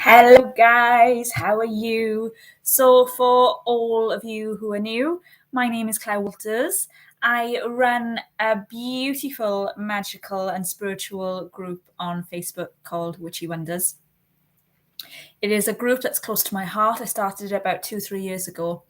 Hello guys, how are you? So for all of you who are new, my name is Claire Walters. I run a beautiful magical and spiritual group on Facebook called Witchy Wonders. It is a group that's close to my heart. I started it about 2-3 years ago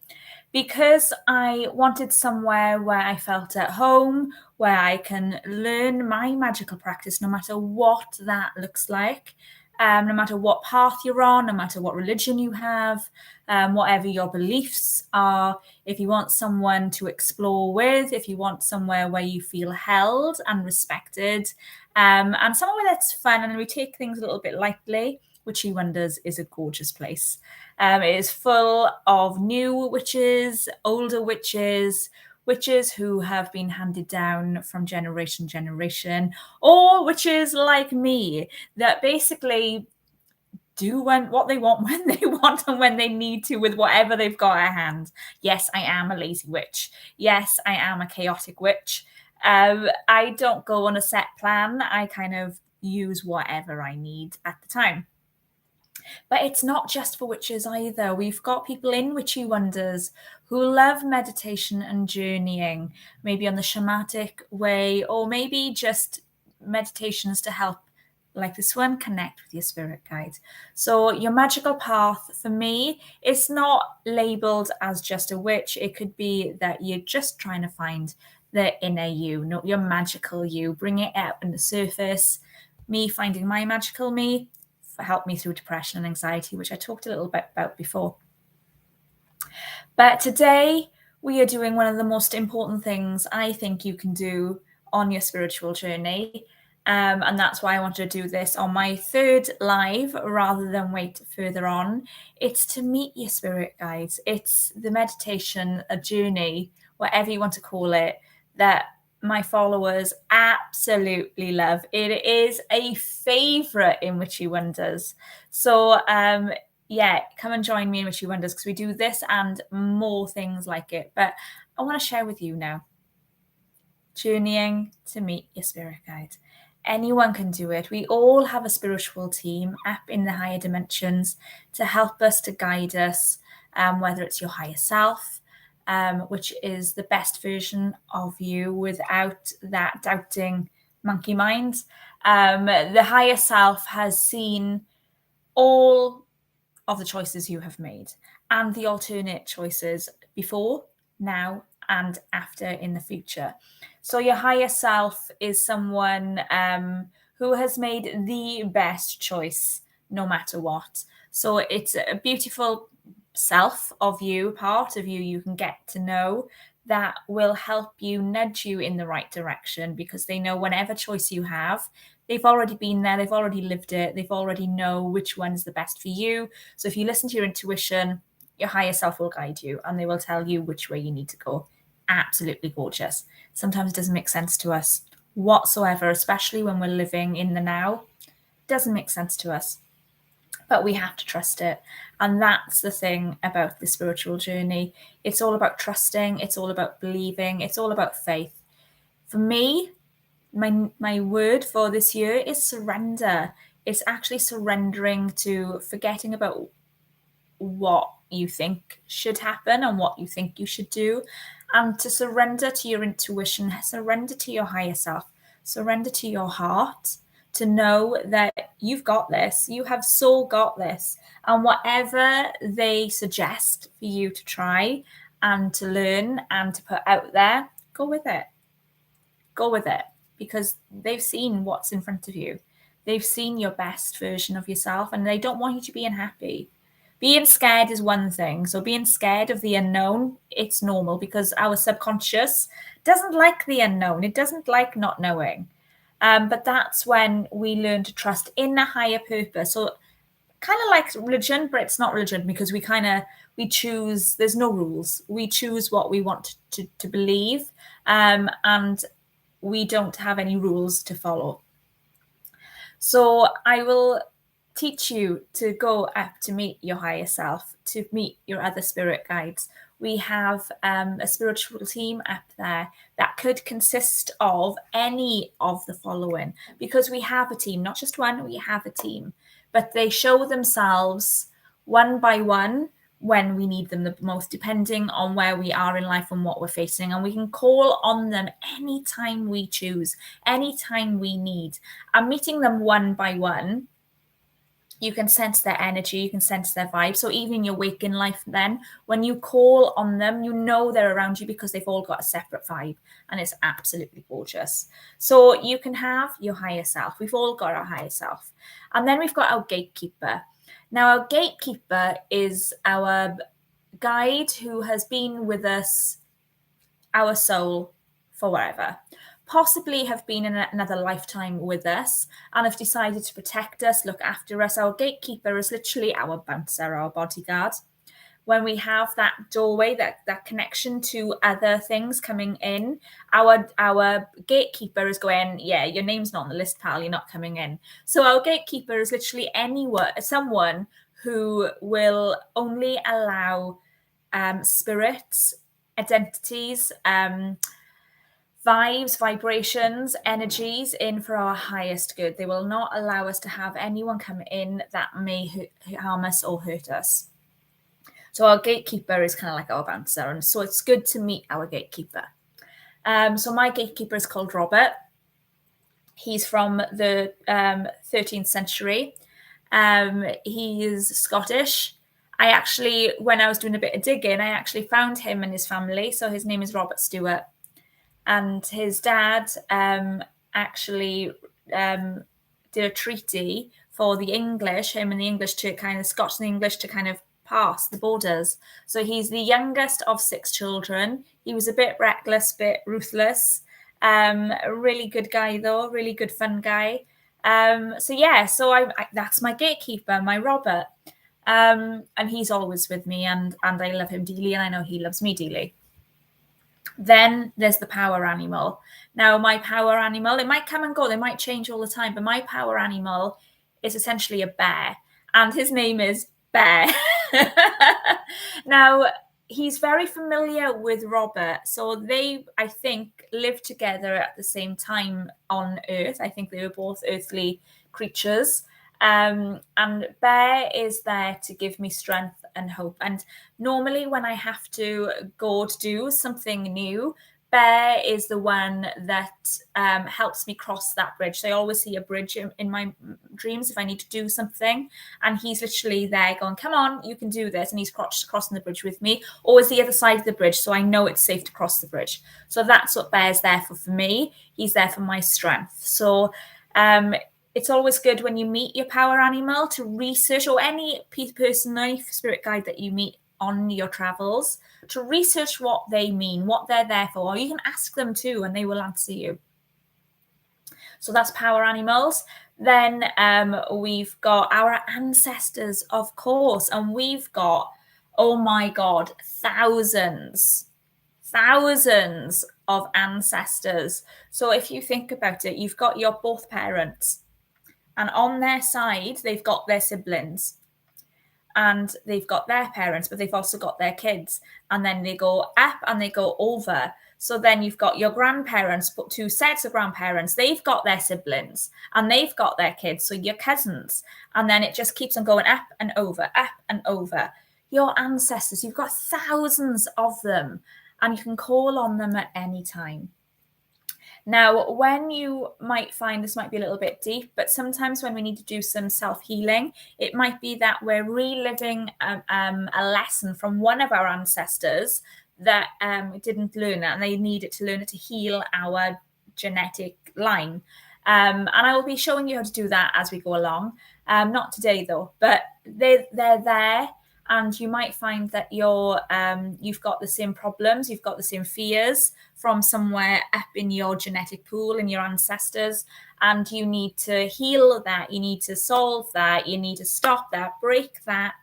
because I wanted somewhere where I felt at home, where I can learn my magical practice, no matter what that looks like, no matter what path you're on, no matter what religion you have, whatever your beliefs are. If you want someone to explore with, if you want somewhere where you feel held and respected, and somewhere that's fun and we take things a little bit lightly, Witchy Wonders is a gorgeous place. It is full of new witches, older witches, witches who have been handed down from generation to generation, or witches like me that basically do what they want when they want and when they need to with whatever they've got at hand. Yes, I am a lazy witch. Yes, I am a chaotic witch. I don't go on a set plan. I kind of use whatever I need at the time. But it's not just for witches either. We've got people in Witchy Wonders who love meditation and journeying, maybe on the shamanic way, or maybe just meditations to help, like this one, connect with your spirit guides. So your magical path, for me, it's not labeled as just a witch. It could be that you're just trying to find the inner you, not your magical you, bring it out on the surface. Me finding my magical me helped me through depression and anxiety, which I talked a little bit about before. But today we are doing one of the most important things I think you can do on your spiritual journey. And that's why I wanted to do this on my third live rather than wait further on. It's to meet your spirit guides. It's the meditation, a journey, whatever you want to call it, that my followers absolutely love. It is a favorite in Witchy Wonders. So yeah, come and join me in Witchy Wonders because we do this and more things like it. But I want to share with you now. Journeying to meet your spirit guide. Anyone can do it. We all have a spiritual team up in the higher dimensions to help us, to guide us, whether it's your higher self, which is the best version of you without that doubting monkey mind. The higher self has seen all of the choices you have made and the alternate choices before, now, and after in the future. So your higher self is someone who has made the best choice no matter what. So it's a beautiful self of you, part of you you can get to know that will help you, nudge you in the right direction, because they know whatever choice you have, they've already been there, they've already lived it, they've already know which one is the best for you. So if you listen to your intuition, your higher self will guide you and they will tell you which way you need to go. Absolutely gorgeous. Sometimes it doesn't make sense to us whatsoever, especially when we're living in the now. It doesn't make sense to us, but we have to trust it. And that's the thing about the spiritual journey. It's all about trusting. It's all about believing. It's all about faith. For me, my word for this year is surrender. It's actually surrendering to forgetting about what you think should happen and what you think you should do, and to surrender to your intuition, surrender to your higher self, surrender to your heart, to know that you've got this, you have so got this, and whatever they suggest for you to try and to learn and to put out there, go with it. Go with it, because they've seen what's in front of you. They've seen your best version of yourself and they don't want you to be unhappy. Being scared is one thing. So being scared of the unknown, it's normal because our subconscious doesn't like the unknown. It doesn't like not knowing. But that's when we learn to trust in a higher purpose. So kind of like religion, but it's not religion because we choose, there's no rules. We choose what we want to believe. And we don't have any rules to follow. So I will teach you to go up to meet your higher self, to meet your other spirit guides. We have a spiritual team up there that could consist of any of the following, because we have a team, not just one, we have a team. but they show themselves one by one when we need them the most, depending on where we are in life and what we're facing. And we can call on them anytime we choose, anytime we need. And meeting them one by one, you can sense their energy, you can sense their vibe. So even in your waking life, then when you call on them, you know they're around you because they've all got a separate vibe, and it's absolutely gorgeous. So you can have your higher self. We've all got our higher self. And then we've got our gatekeeper. Now, our gatekeeper is our guide who has been with us, our soul, for wherever. Possibly have been in another lifetime with us and have decided to protect us, look after us. Our gatekeeper is literally our bouncer, our bodyguard. When we have that doorway, that connection to other things coming in, our gatekeeper is going, yeah, your name's not on the list, pal, you're not coming in. So our gatekeeper is literally someone who will only allow spirits, identities, vibes, vibrations, energies in for our highest good. They will not allow us to have anyone come in that may harm us or hurt us. So our gatekeeper is kind of like our bouncer, and so it's good to meet our gatekeeper. So my gatekeeper is called Robert. He's from the 13th century. He is Scottish. I actually, when I was doing a bit of digging, I actually found him and his family. So his name is Robert Stewart. And his dad actually did a treaty for the English, him and the English, to kind of Scots and the English to kind of pass the borders. So he's the youngest of 6 children. He was a bit reckless, bit ruthless. A really good guy though, really good fun guy. So that's my gatekeeper, my Robert. And he's always with me, and I love him dearly, and I know he loves me dearly. Then there's the power animal. Now, my power animal, it might come and go, they might change all the time, but my power animal is essentially a bear, and his name is Bear. Now, he's very familiar with Robert, so they, I think, lived together at the same time on Earth. I think they were both earthly creatures. And Bear is there to give me strength and hope. And normally when I have to go to do something new, Bear is the one that helps me cross that bridge. So I always see a bridge in my dreams if I need to do something, and he's literally there going, come on, you can do this, and he's crossing the bridge with me, or is the other side of the bridge, so I know it's safe to cross the bridge. So that's what Bear's there for me. He's there for my strength. So it's always good when you meet your power animal to research, or any person, any spirit guide that you meet on your travels, to research what they mean, what they're there for. Or you can ask them too, and they will answer you. So that's power animals. Then we've got our ancestors, of course, and we've got, oh my God, thousands of ancestors. So if you think about it, you've got your both parents, and on their side, they've got their siblings, and they've got their parents, but they've also got their kids. And then they go up and they go over. So then you've got your grandparents, but 2 sets of grandparents. They've got their siblings and they've got their kids, so your cousins. And then it just keeps on going up and over, up and over. Your ancestors, you've got thousands of them, and you can call on them at any time. Now, when you might find this might be a little bit deep, but sometimes when we need to do some self-healing, it might be that we're reliving a lesson from one of our ancestors that didn't learn it, and they needed to learn it to heal our genetic line. And I will be showing you how to do that as we go along. Not today though, but they're there. And you might find that you've got the same problems, you've got the same fears from somewhere up in your genetic pool, in your ancestors, and you need to heal that, you need to solve that, you need to stop that, break that,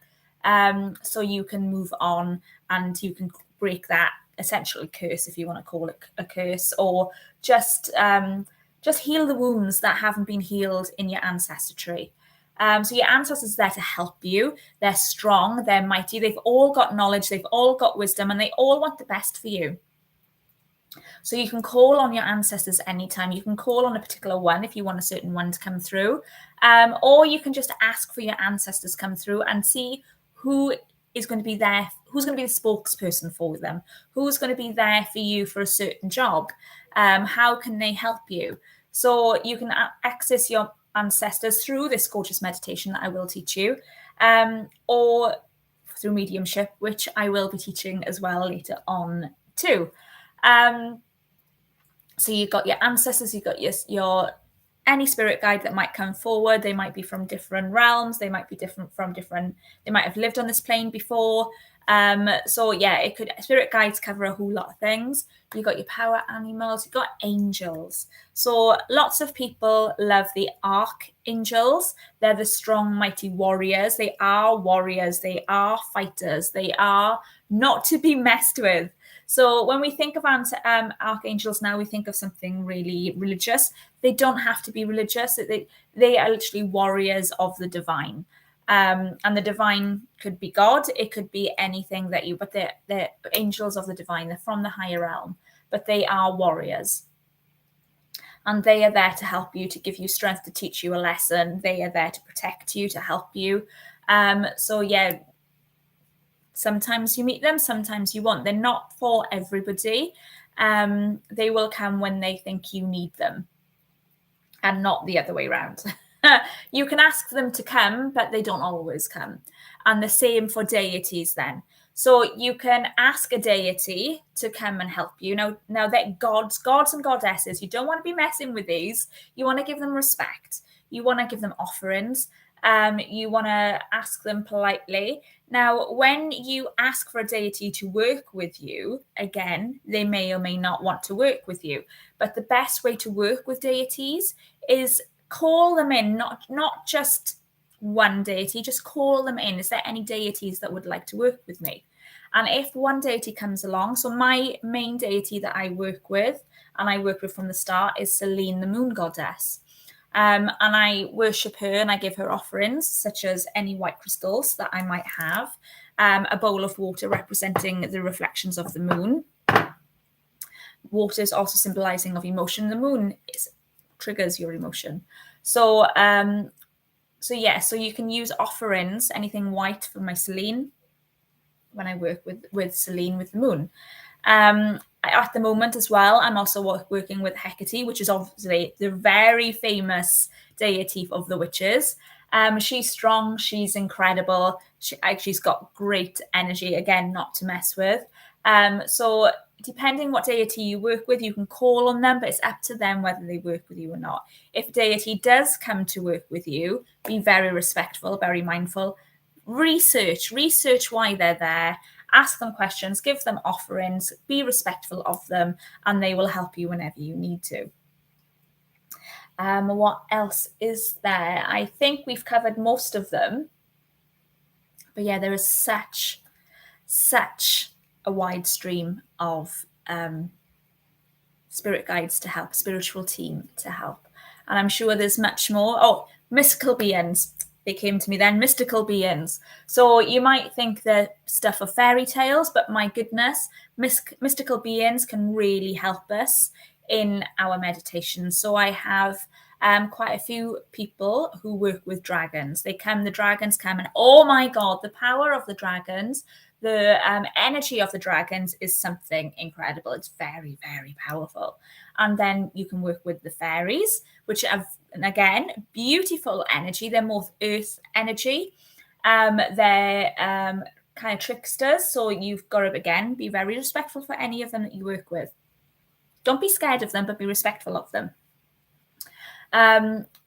so you can move on and you can break that essentially curse, if you want to call it a curse, or just heal the wounds that haven't been healed in your ancestor tree. So your ancestors are there to help you. They're strong, they're mighty, they've all got knowledge, they've all got wisdom, and they all want the best for you. So you can call on your ancestors anytime. You can call on a particular one if you want a certain one to come through, or you can just ask for your ancestors to come through and see who is going to be there, who's going to be the spokesperson for them, who's going to be there for you for a certain job, how can they help you. So you can access your ancestors through this gorgeous meditation that I will teach you, or through mediumship, which I will be teaching as well later on too. So you've got your ancestors, you've got your any spirit guide that might come forward. They might be from different realms. They might be different from different. They might have lived on this plane before. So yeah, it could spirit guides cover a whole lot of things. You've got your power animals. You've got angels. So lots of people love the Ark Angels. They're the strong, mighty warriors. They are warriors. They are fighters. They are not to be messed with. So when we think of archangels now, we think of something really religious. They don't have to be religious. They are literally warriors of the divine. And the divine could be God. It could be anything that you, but they're angels of the divine. They're from the higher realm, but they are warriors. And they are there to help you, to give you strength, to teach you a lesson. They are there to protect you, to help you. So yeah, sometimes you meet them, sometimes you won't. They're not for everybody. They will come when they think you need them and not the other way around. You can ask them to come, but they don't always come. And the same for deities then. So you can ask a deity to come and help you. Now they're gods and goddesses. You don't want to be messing with these. You want to give them respect. You want to give them offerings. You want to ask them politely. Now, when you ask for a deity to work with you, again, they may or may not want to work with you. But the best way to work with deities is call them in, not just one deity, just call them in. Is there any deities that would like to work with me? And if one deity comes along, so my main deity that I work with, and I work with from the start, is Selene, the moon goddess. And I worship her and I give her offerings, such as any white crystals that I might have, a bowl of water representing the reflections of the moon. Water is also symbolizing of emotion. The moon triggers your emotion. So you can use offerings, anything white for my Selene, when I work with Selene, with the moon. At the moment as well, I'm also working with Hecate, which is obviously the very famous deity of the witches. She's strong, she's incredible, she's got great energy, again, not to mess with. So depending what deity you work with, you can call on them, but it's up to them whether they work with you or not. If a deity does come to work with you, be very respectful, very mindful. Research why they're there. Ask them questions, give them offerings, be respectful of them, and they will help you whenever you need to. What else is there? I think we've covered most of them. But yeah, there is such a wide stream of spirit guides to help, spiritual team to help. And I'm sure there's much more. Oh, mystical beings. They came to me then, mystical beings. So you might think they're stuff of fairy tales, but my goodness, mystical beings can really help us in our meditations. So I have quite a few people who work with dragons. The dragons come, and oh my God, the power of the dragons, the energy of the dragons is something incredible. It's very, very powerful. And then you can work with the fairies, which have, and again, beautiful energy. They're more earth energy. They're kind of tricksters. So you've got to, again, be very respectful for any of them that you work with. Don't be scared of them, but be respectful of them.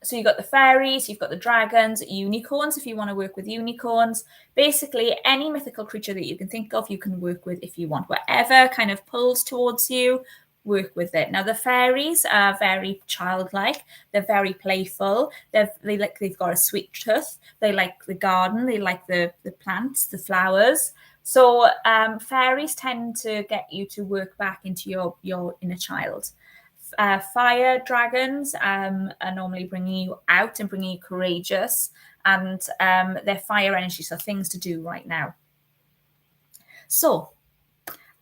So you've got the fairies, you've got the dragons, unicorns, if you want to work with unicorns. Basically, any mythical creature that you can think of, you can work with if you want. Whatever kind of pulls towards you, work with it. Now, the fairies are very childlike. They're very playful. They've got a sweet tooth. They like the garden. They like the plants, the flowers. So fairies tend to get you to work back into your inner child. Fire dragons are normally bringing you out and bringing you courageous, and they're fire energy, so things to do right now. So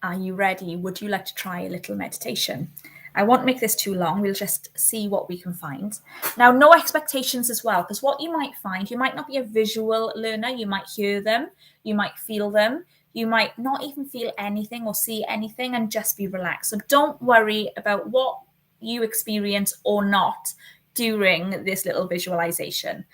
Are you ready? Would you like to try a little meditation? I won't make this too long. We'll just see what we can find. Now, no expectations as well, because what you might find, you might not be a visual learner. You might hear them, you might feel them, you might not even feel anything or see anything and just be relaxed. So don't worry about what you experience or not during this little visualization.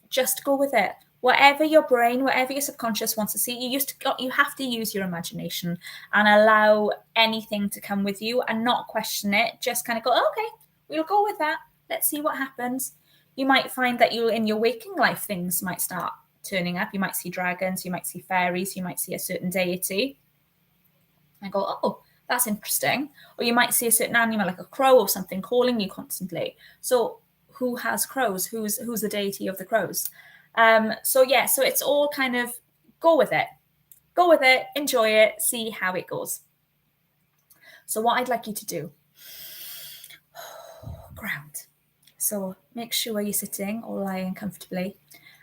Just go with it. Whatever your brain, whatever your subconscious wants to see, you have to use your imagination and allow anything to come with you and not question it. Just kind of go, okay, we'll go with that. Let's see what happens. You might find that in your waking life, things might start turning up. You might see dragons, you might see fairies, you might see a certain deity. And go, oh, that's interesting. Or you might see a certain animal like a crow or something calling you constantly. So who has crows? Who's the deity of the crows? So it's all kind of go with it, enjoy it, see how it goes. So what I'd like you to do, ground. So make sure you're sitting or lying comfortably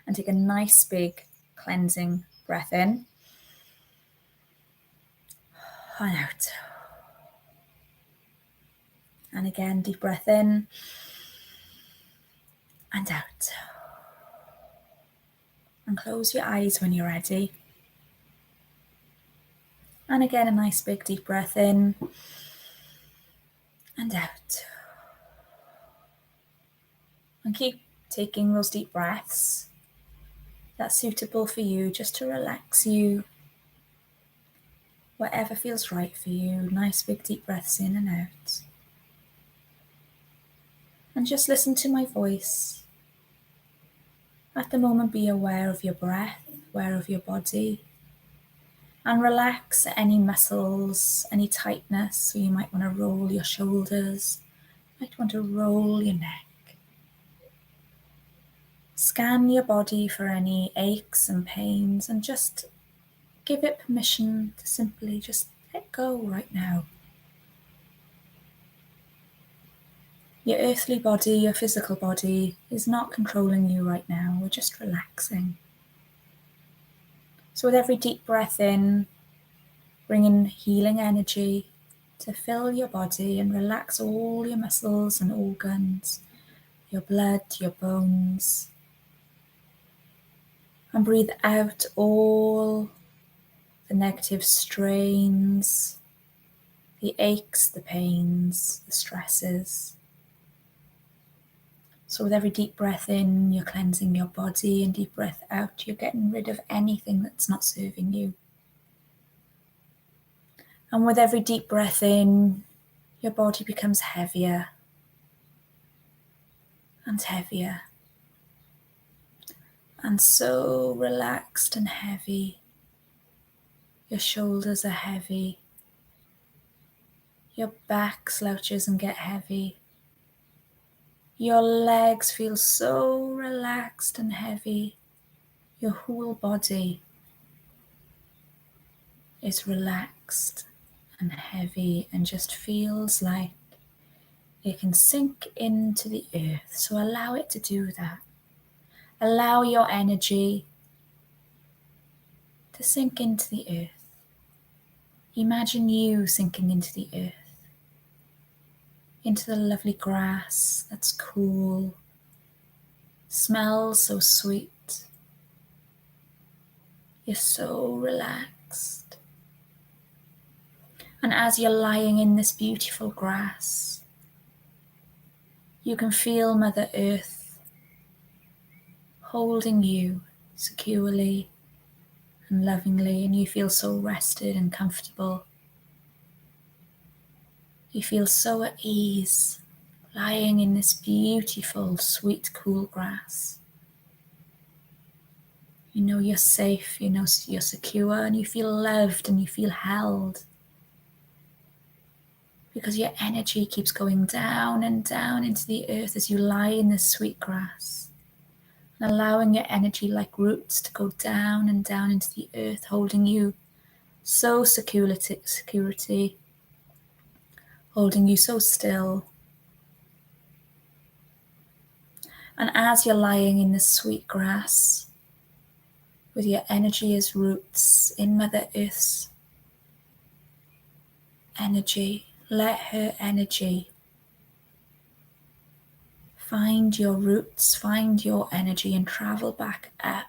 and take a nice big cleansing breath in and out. And again, deep breath in and out. And close your eyes when you're ready. And again, a nice big deep breath in and out. And keep taking those deep breaths that's suitable for you, just to relax you. Whatever feels right for you. Nice big deep breaths in and out. And just listen to my voice. At the moment, be aware of your breath, aware of your body. And relax any muscles, any tightness. So you might want to roll your shoulders. You might want to roll your neck. Scan your body for any aches and pains and just give it permission to simply just let go right now. Your earthly body, your physical body is not controlling you right now. We're just relaxing. So with every deep breath in, bring in healing energy to fill your body and relax all your muscles and organs, your blood, your bones. And breathe out all the negative strains, the aches, the pains, the stresses. So with every deep breath in, you're cleansing your body, and deep breath out, you're getting rid of anything that's not serving you. And with every deep breath in, your body becomes heavier and heavier. And so relaxed and heavy. Your shoulders are heavy. Your back slouches and get heavy. Your legs feel so relaxed and heavy. Your whole body is relaxed and heavy and just feels like it can sink into the earth. So allow it to do that. Allow your energy to sink into the earth. Imagine you sinking into the earth, into the lovely grass that's cool, smells so sweet. You're so relaxed. And as you're lying in this beautiful grass, you can feel Mother Earth holding you securely and lovingly, and you feel so rested and comfortable. You feel so at ease lying in this beautiful, sweet, cool grass. You know you're safe, you know you're secure, and you feel loved and you feel held. Because your energy keeps going down and down into the earth as you lie in this sweet grass. And allowing your energy like roots to go down and down into the earth, holding you so security, holding you so still. And as you're lying in this sweet grass, with your energy as roots in Mother Earth's energy. Let her energy find your roots, find your energy, and travel back up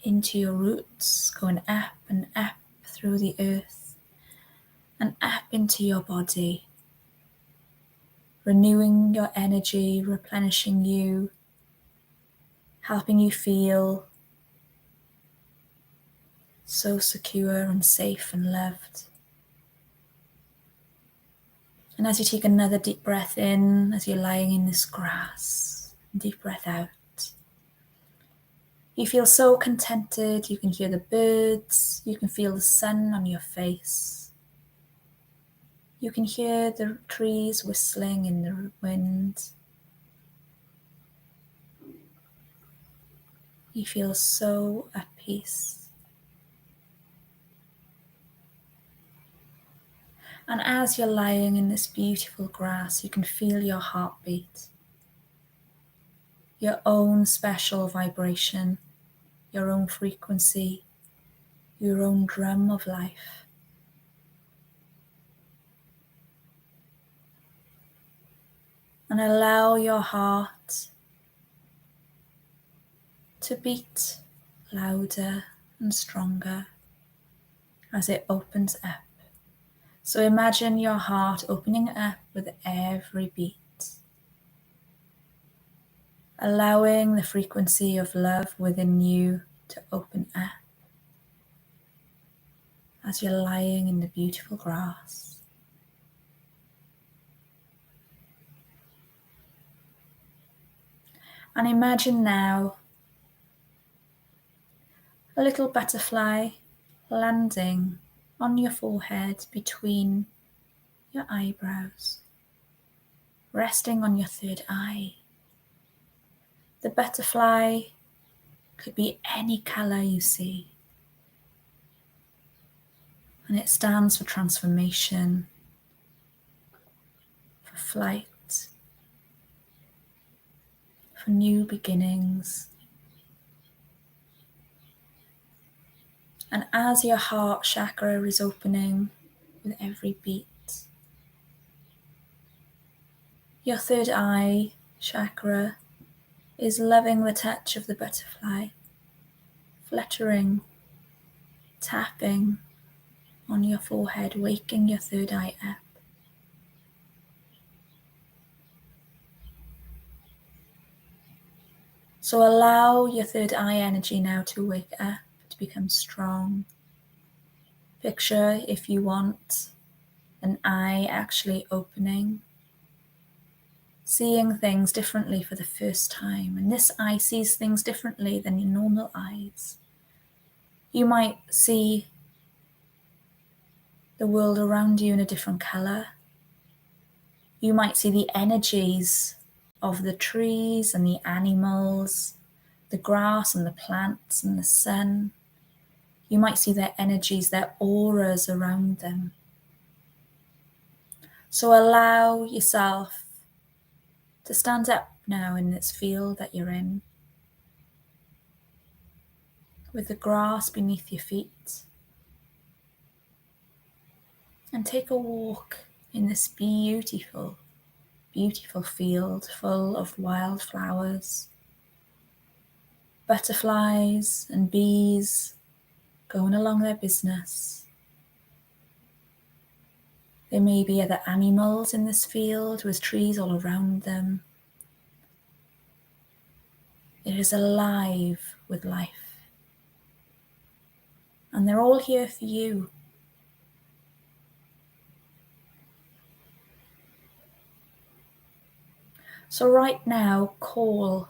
into your roots, going up and up through the earth and up into your body, renewing your energy, replenishing you, helping you feel so secure and safe and loved. And as you take another deep breath in, as you're lying in this grass, deep breath out, you feel so contented. You can hear the birds, you can feel the sun on your face, you can hear the trees whistling in the wind. You feel so at peace. And as you're lying in this beautiful grass, you can feel your heartbeat, your own special vibration, your own frequency, your own drum of life. And allow your heart to beat louder and stronger as it opens up. So imagine your heart opening up with every beat, allowing the frequency of love within you to open up as you're lying in the beautiful grass. And imagine now a little butterfly landing on your forehead between your eyebrows, resting on your third eye. The butterfly could be any colour you see, and it stands for transformation, for flight, for new beginnings. And as your heart chakra is opening with every beat, your third eye chakra is loving the touch of the butterfly, fluttering, tapping on your forehead, waking your third eye up. So allow your third eye energy now to wake up, to become strong. Picture, if you want, an eye actually opening, seeing things differently for the first time. And this eye sees things differently than your normal eyes. You might see the world around you in a different colour. You might see the energies of the trees and the animals, the grass and the plants and the sun. You might see their energies, their auras around them. So allow yourself to stand up now in this field that you're in, with the grass beneath your feet, and take a walk in this beautiful, beautiful field full of wildflowers, butterflies and bees going along their business. There may be other animals in this field with trees all around them. It is alive with life. And they're all here for you. So right now, call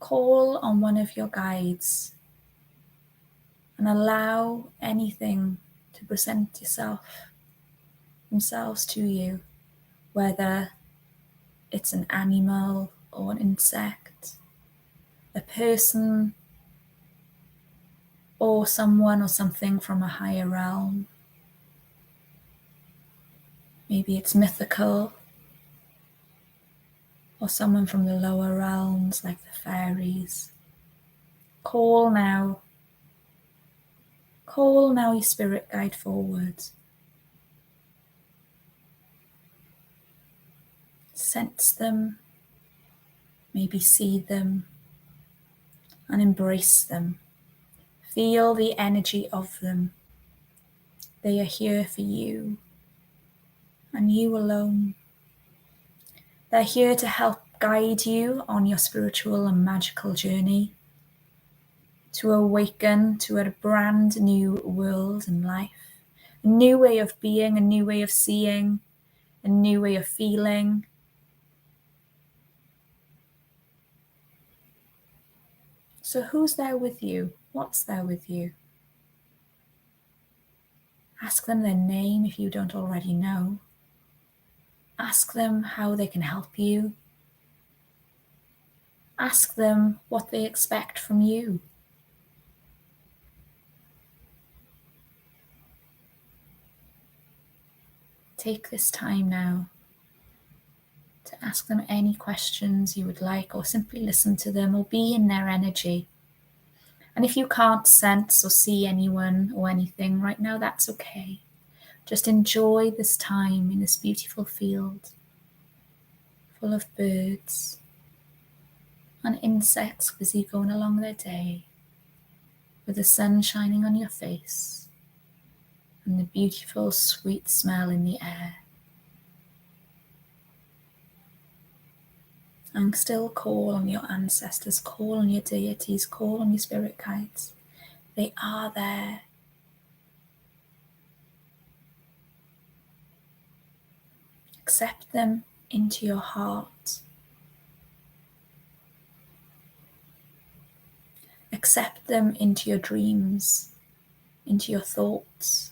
on one of your guides and allow anything to present themselves to you, whether it's an animal or an insect, a person or someone or something from a higher realm. Maybe it's mythical, or someone from the lower realms like the fairies. Call now. Call now your spirit guide forward. Sense them, maybe see them, and embrace them. Feel the energy of them. They are here for you, and you alone. They're here to help guide you on your spiritual and magical journey, to awaken to a brand new world and life, a new way of being, a new way of seeing, a new way of feeling. So who's there with you? What's there with you? Ask them their name if you don't already know. Ask them how they can help you. Ask them what they expect from you. Take this time now to ask them any questions you would like, or simply listen to them or be in their energy. And if you can't sense or see anyone or anything right now, that's okay. Just enjoy this time in this beautiful field full of birds and insects busy going along their day, with the sun shining on your face and the beautiful sweet smell in the air. And still call on your ancestors, call on your deities, call on your spirit guides. They are there. Accept them into your heart. Accept them into your dreams, into your thoughts.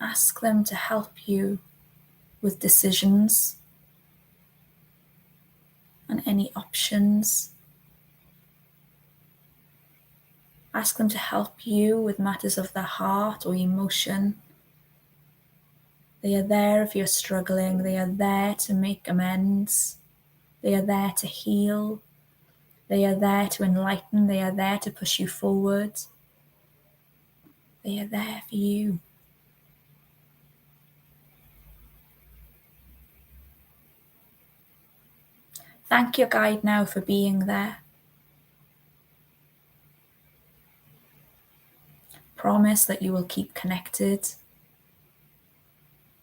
Ask them to help you with decisions and any options. Ask them to help you with matters of the heart or emotion. They are there if you're struggling. They are there to make amends. They are there to heal. They are there to enlighten. They are there to push you forward. They are there for you. Thank your guide now for being there. Promise that you will keep connected.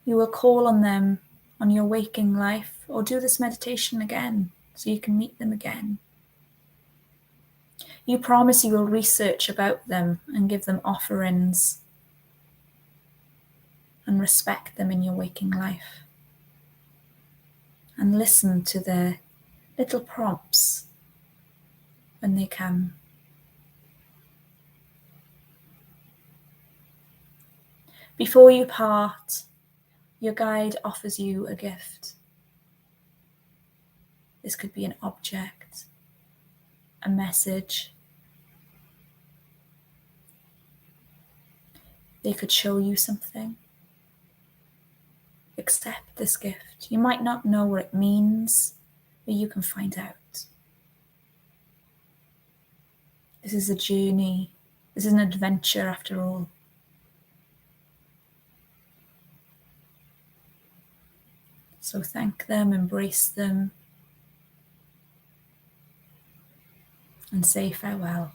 You will call on them on your waking life, or do this meditation again so you can meet them again. You promise you will research about them and give them offerings and respect them in your waking life. And listen to their little prompts when they come. Before you part, your guide offers you a gift. This could be an object, a message. They could show you something. Accept this gift. You might not know what it means, but you can find out. This is a journey. This is an adventure after all. So thank them, embrace them, and say farewell.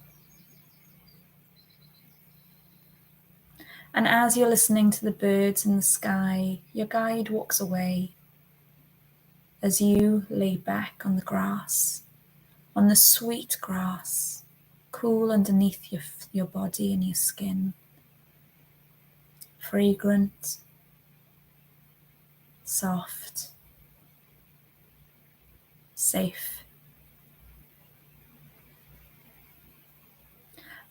And as you're listening to the birds in the sky, your guide walks away as you lay back on the grass, on the sweet grass, cool underneath your body and your skin, fragrant, soft, safe.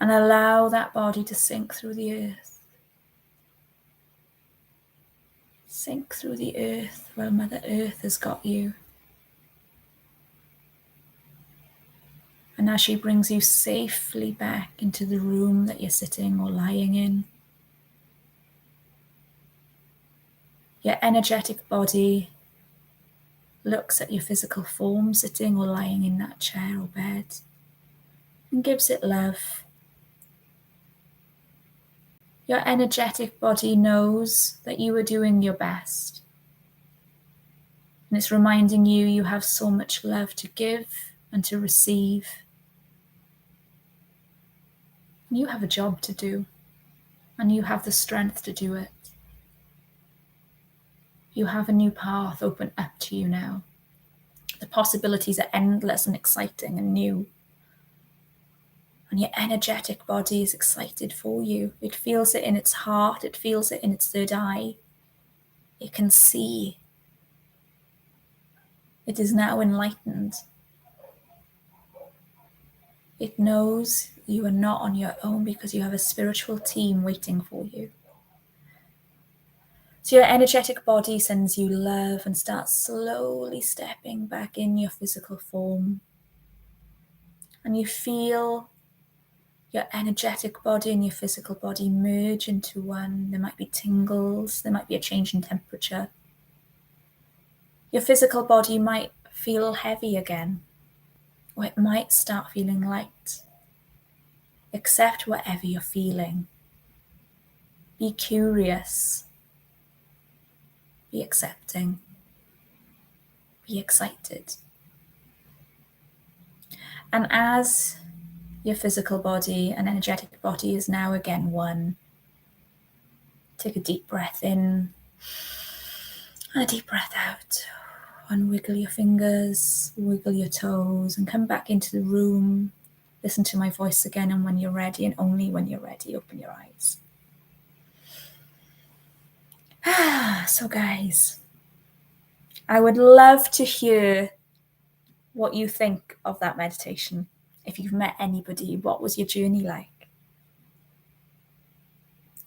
And allow that body to sink through the earth. Sink through the earth where Mother Earth has got you. And as she brings you safely back into the room that you're sitting or lying in, your energetic body looks at your physical form sitting or lying in that chair or bed and gives it love Your energetic body knows that you are doing your best. And it's reminding you you have so much love to give and to receive. And you have a job to do, and you have the strength to do it. You have a new path open up to you now. The possibilities are endless and exciting and new. And your energetic body is excited for you. It feels it in its heart. It feels it in its third eye. It can see. It is now enlightened. It knows you are not on your own because you have a spiritual team waiting for you. So your energetic body sends you love and starts slowly stepping back in your physical form. And you feel your energetic body and your physical body merge into one. There might be tingles, there might be a change in temperature. Your physical body might feel heavy again, or it might start feeling light. Accept whatever you're feeling. Be curious. Be accepting. Be excited. And as your physical body and energetic body is now again one, take a deep breath in and a deep breath out. And wiggle your fingers, wiggle your toes, and come back into the room. Listen to my voice again, and when you're ready, and only when you're ready, open your eyes. So guys, I would love to hear what you think of that meditation. If you've met anybody, what was your journey like?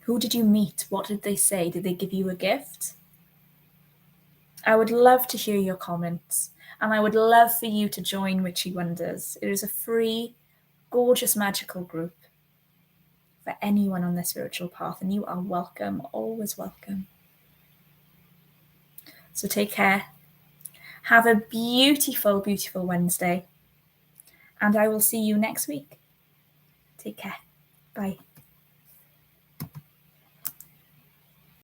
Who did you meet? What did they say? Did they give you a gift? I would love to hear your comments, and I would love for you to join Witchy Wonders. It is a free, gorgeous, magical group for anyone on their spiritual path, and you are welcome, always welcome. So take care. Have a beautiful, beautiful Wednesday, and I will see you next week. Take care. Bye.